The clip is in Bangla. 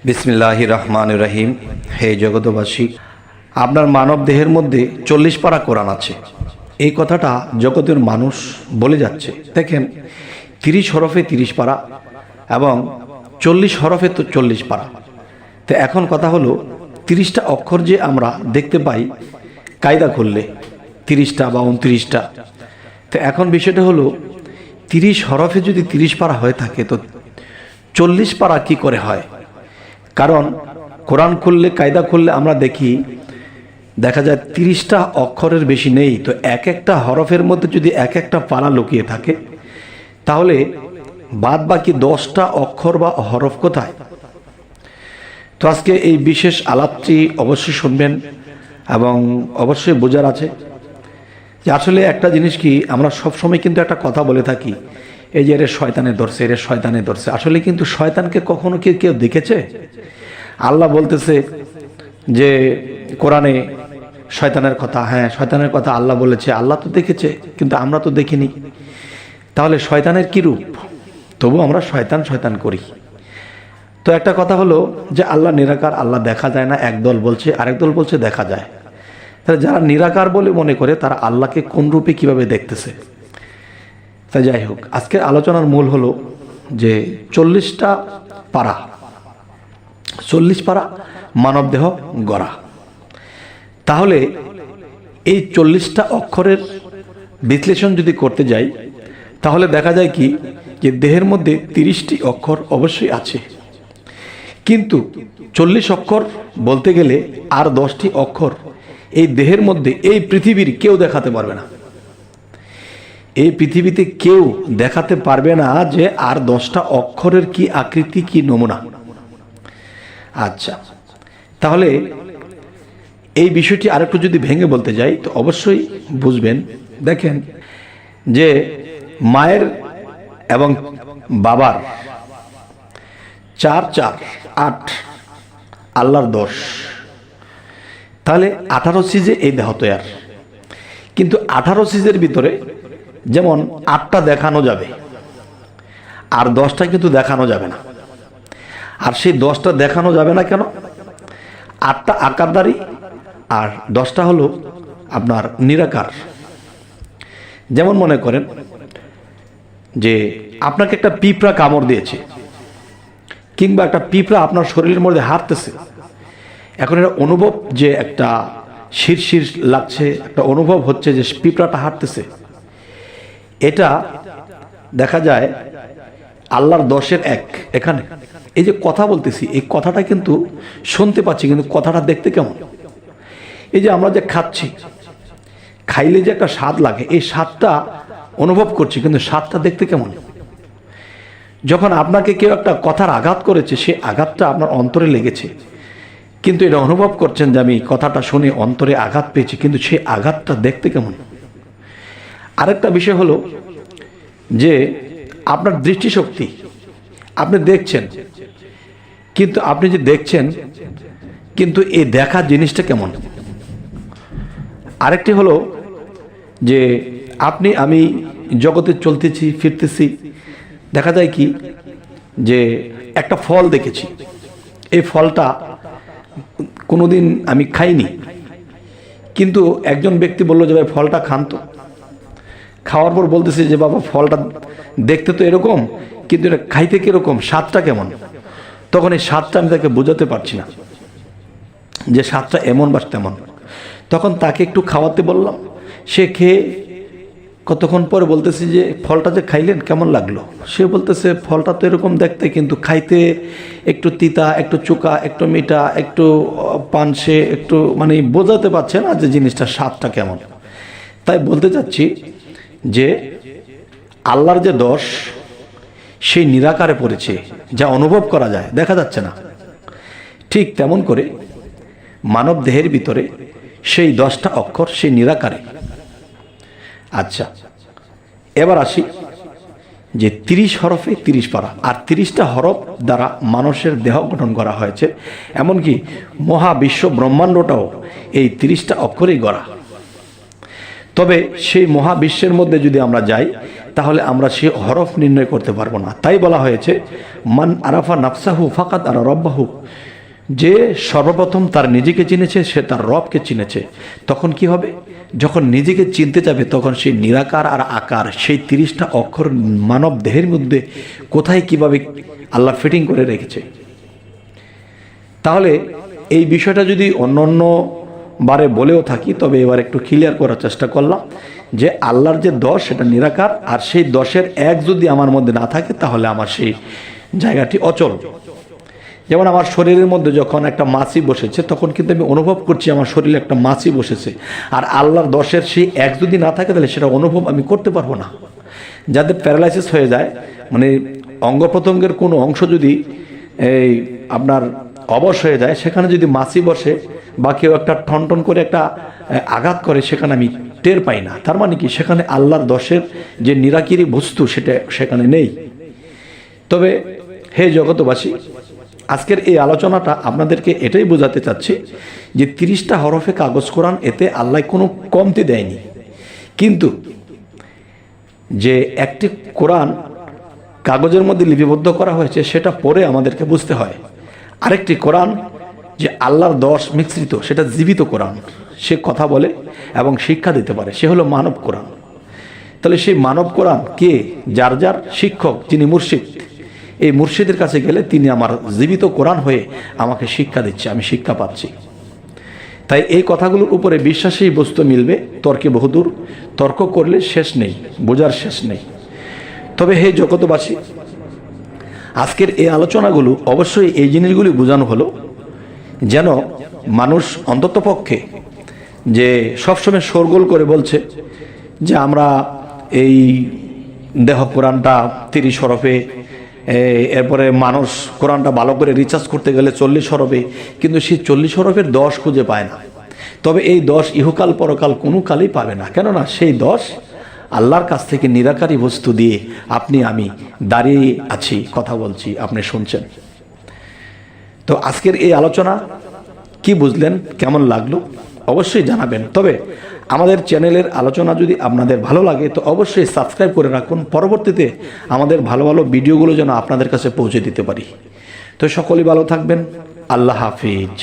বিসমিল্লাহির রহমানির রহিম। হে জগতবাসী, আপনার মানব দেহের মধ্যে 40 পারা কোরআন আছে। এই কথাটা জগতের মানুষ বলে যাচ্ছে। দেখেন, 30 হরফে 30 পারা এবং 40 হরফে তো 40 পারা। তো এখন কথা হলো, 30টা অক্ষর যে আমরা দেখতে পাই কায়দা করলে 30টা বা 29টা। তো এখন বিষয়টা হলো, 30 হরফে যদি 30 পারা হয়ে থাকে তো 40 পারা কি করে হয়? কারণ কোরআন খুললে, কায়দা খুললে আমরা দেখা যায় 30টা অক্ষরের বেশি নেই। তো এক একটা হরফের মধ্যে যদি এক একটা পারা লুকিয়ে থাকে, তাহলে বাদ বাকি 10টা অক্ষর বা হরফ কোথায়? তো আজকে এই বিশেষ আলাপটি অবশ্যই শুনবেন এবং অবশ্যই বোঝার আছে যে আসলে একটা জিনিস কি, আমরা সবসময় কিন্তু একটা কথা বলে থাকি, এই যে এর শয়তানে ধরছে, এর শয়তানে ধরছে। আসলে কিন্তু শয়তানকে কখনো কি কেউ দেখেছে? আল্লাহ বলতেছে যে কোরআনে শয়তানের কথা, হ্যাঁ শয়তানের কথা আল্লাহ বলেছে, আল্লাহ তো দেখেছে, কিন্তু আমরা তো দেখিনি। তাহলে শয়তানের কি রূপ? তবু আমরা শয়তান শয়তান করি। তো একটা কথা হলো যে আল্লাহ নিরাকার, আল্লাহ দেখা যায় না একদল বলছে, আরেক দল বলছে দেখা যায়। তাহলে যারা নিরাকার বলে মনে করে তারা আল্লাহকে কোন রূপে কিভাবে দেখতেছে? তাই যাই হোক, আজকের আলোচনার মূল হলো যে 40টা পারা, 40 পারা মানব দেহ গড়া। তাহলে এই 40টা অক্ষরের বিশ্লেষণ যদি করতে যাই, তাহলে দেখা যায় কি যে দেহের মধ্যে 30টি অক্ষর অবশ্যই আছে, কিন্তু 40 অক্ষর বলতে গেলে আর 10টি অক্ষর এই দেহের মধ্যে এই পৃথিবীর কেউ দেখাতে পারবে না। এই পৃথিবীতে কেউ দেখাতে পারবে না যে আর 10টা অক্ষরের কি আকৃতি, কি নমুনা। আচ্ছা, তাহলে এই বিষয়টি আরেকটু যদি ভেঙে বলতে যাই তো অবশ্যই বুঝবেন। দেখেন যে মায়ের এবং বাবার 4 4 8 আল্লাহর 10, তাহলে 18 সিজে এই দেহ তৈয়ার। কিন্তু 18 সিজের ভিতরে যেমন 8টা দেখানো যাবে আর 10টা কিন্তু দেখানো যাবে না। আর সেই 10টা দেখানো যাবে না কেন? 8টা আকারদারি আর 10টা হলো আপনার নিরাকার। যেমন মনে করেন যে আপনাকে একটা পিঁপড়া কামড় দিয়েছে, কিংবা একটা পিঁপড়া আপনার শরীরের মধ্যে হাঁটতেছে। এখন এটা অনুভব, যে একটা শিরশির লাগছে, একটা অনুভব হচ্ছে যে পিঁপড়াটা হাঁটতেছে। এটা দেখা যায় আল্লাহর 10-এর 1। এখানে এই যে কথা বলতেছি, এই কথাটা কিন্তু শুনতে পাচ্ছি, কিন্তু কথাটা দেখতে কেমন? এই যে আমরা যে খাচ্ছি, খাইলে যে একটা স্বাদ লাগে, এই স্বাদটা অনুভব করছি, কিন্তু স্বাদটা দেখতে কেমন? যখন আপনাকে কেউ একটা কথার আঘাত করেছে, সেই আঘাতটা আপনার অন্তরে লেগেছে, কিন্তু এটা অনুভব করছেন যে আমি কথাটা শুনে অন্তরে আঘাত পেয়েছি, কিন্তু সেই আঘাতটা দেখতে কেমন? আরেকটা বিষয় হলো যে আপনার দৃষ্টিশক্তি, আপনি দেখছেন, কিন্তু আপনি যে দেখছেন, কিন্তু এই দেখা জিনিসটা কেমন? আরেকটি হলো যে আমি জগতে চলতেছি ফিরতেছি, দেখা যায় কি যে একটা ফল দেখেছি, এই ফলটা কোনোদিন আমি খাইনি, কিন্তু একজন ব্যক্তি বললো যে ভাই ফলটা খান তো। খাওয়ার পর বলতেছে যে বাবা ফলটা দেখতে তো এরকম, কিন্তু এটা খাইতে কিরকম, স্বাদটা কেমন? তখন এই স্বাদটা আমি তাকে বোঝাতে পারছি না যে স্বাদটা এমন বা তেমন। তখন তাকে একটু খাওয়াতে বললাম, সে খেয়ে কতক্ষণ পরে বলতেছে যে ফলটা যে খাইলেন কেমন লাগলো? সে বলতেছে ফলটা তো এরকম দেখতে, কিন্তু খাইতে একটু তিতা, একটু চোকা, একটু মিঠা, একটু পানসে, একটু মানে বোঝাতে পারছে না যে জিনিসটা স্বাদটা কেমন। তাই বলতে চাচ্ছি যে আল্লাহর যে 10 সেই নিরাকারে পড়েছে, যা অনুভব করা যায়, দেখা যাচ্ছে না। ঠিক তেমন করে মানব দেহের ভিতরে সেই 10টা অক্ষর সেই নিরাকারে। আচ্ছা, এবার আসি যে 30 হরফে 30 পারা, আর 30টা হরফ দ্বারা মানুষের দেহ গঠন করা হয়েছে। এমনকি মহাবিশ্ব ব্রহ্মাণ্ডটাও এই 30টা অক্ষরেই গড়া। তবে সেই মহাবিশ্বের মধ্যে যদি আমরা যাই, তাহলে আমরা সে হরফ নির্ণয় করতে পারবো না। তাই বলা হয়েছে মান আরাফা নাফসাহু ফাকাদ আরা রব্বাহু, যে সর্বপ্রথম তার নিজেকে চিনেছে সে তার রবকে চিনেছে। তখন কি হবে? যখন নিজেকে চিনতে যাবে তখন সেই নিরাকার আর আকার, সেই 30টা অক্ষর মানব দেহের মধ্যে কোথায় কিভাবে আল্লাহ ফিটিং করে রেখেছে। তাহলে এই বিষয়টা যদি অন্য বারে বলেও থাকি, তবে এবার একটু ক্লিয়ার করার চেষ্টা করলাম যে আল্লাহর যে 10 সেটা নিরাকার, আর সেই 10-এর 1 যদি আমার মধ্যে না থাকে তাহলে আমার সেই জায়গাটি অচল। যেমন আমার শরীরের মধ্যে যখন একটা মাছি বসেছে তখন কিন্তু আমি অনুভব করছি আমার শরীরে একটা মাছি বসেছে, আর আল্লাহর 10-এর সেই 1 যদি না থাকে তাহলে সেটা অনুভব আমি করতে পারবো না। যাদের প্যারালাইসিস হয়ে যায়, মানে অঙ্গ প্রত্যঙ্গের কোনো অংশ যদি এই আপনার অবশ হয়ে যায়, সেখানে যদি মাছি বসে বা কেউ একটা ঠনঠন করে একটা আঘাত করে, সেখানে আমি টের পাই না। তার মানে কি? সেখানে আল্লাহর 10-এর যে নিরাকিরি বস্তু সেটা সেখানে নেই। তবে হে জগতবাসী, আজকের এই আলোচনাটা আপনাদেরকে এটাই বোঝাতে চাচ্ছি যে 30টা হরফে কাগজ কোরআন, এতে আল্লাহ কোনো কমতি দেয়নি। কিন্তু যে একটি কোরআন কাগজের মধ্যে লিপিবদ্ধ করা হয়েছে সেটা পরে আমাদেরকে বুঝতে হয়। আরেকটি কোরআন যে আল্লাহর 10 মিশ্রিত, সেটা জীবিত কোরআন, সে কথা বলে এবং শিক্ষা দিতে পারে, সে হলো মানব কোরআন। তাহলে সেই মানব কোরআন কে? যার যার শিক্ষক, যিনি মুর্শিদ, এই মুর্শিদের কাছে গেলে তিনি আমার জীবিত কোরআন হয়ে আমাকে শিক্ষা দিচ্ছে, আমি শিক্ষা পাচ্ছি। তাই এই কথাগুলোর উপরে বিশ্বাসেই বস্তু মিলবে, তর্কে বহুদূর, তর্ক করলে শেষ নেই, বোঝার শেষ নেই। তবে হে জগতবাসী, আজকের এই আলোচনাগুলো অবশ্যই এই জিনিসগুলি বোঝানো হলো যেন মানুষ অন্ততপক্ষে, যে সবসময় শোরগোল করে বলছে যে আমরা এই দেহ কোরআনটা 30 হরফে, এরপরে মানুষ কোরআনটা ভালো করে রিচার্জ করতে গেলে 40 হরফে, কিন্তু সেই 40 হরফের 10 খুঁজে পায় না। তবে এই 10 ইহকাল পরকাল কোনো কালেই পাবে না, কেননা সেই 10 আল্লাহর কাছ থেকে নিরাকারী বস্তু দিয়ে আপনি আমি দাঁড়িয়ে আছি, কথা বলছি, আপনি শুনছেন। তো আজকের এই আলোচনা কি বুঝলেন, কেমন লাগলো অবশ্যই জানাবেন। তবে আমাদের চ্যানেলের আলোচনা যদি আপনাদের ভালো লাগে তো অবশ্যই সাবস্ক্রাইব করে রাখুন, পরবর্তীতে আমাদের ভালো ভালো ভিডিওগুলো যেন আপনাদের কাছে পৌঁছে দিতে পারি। তো সকলেই ভালো থাকবেন। আল্লাহ হাফিজ।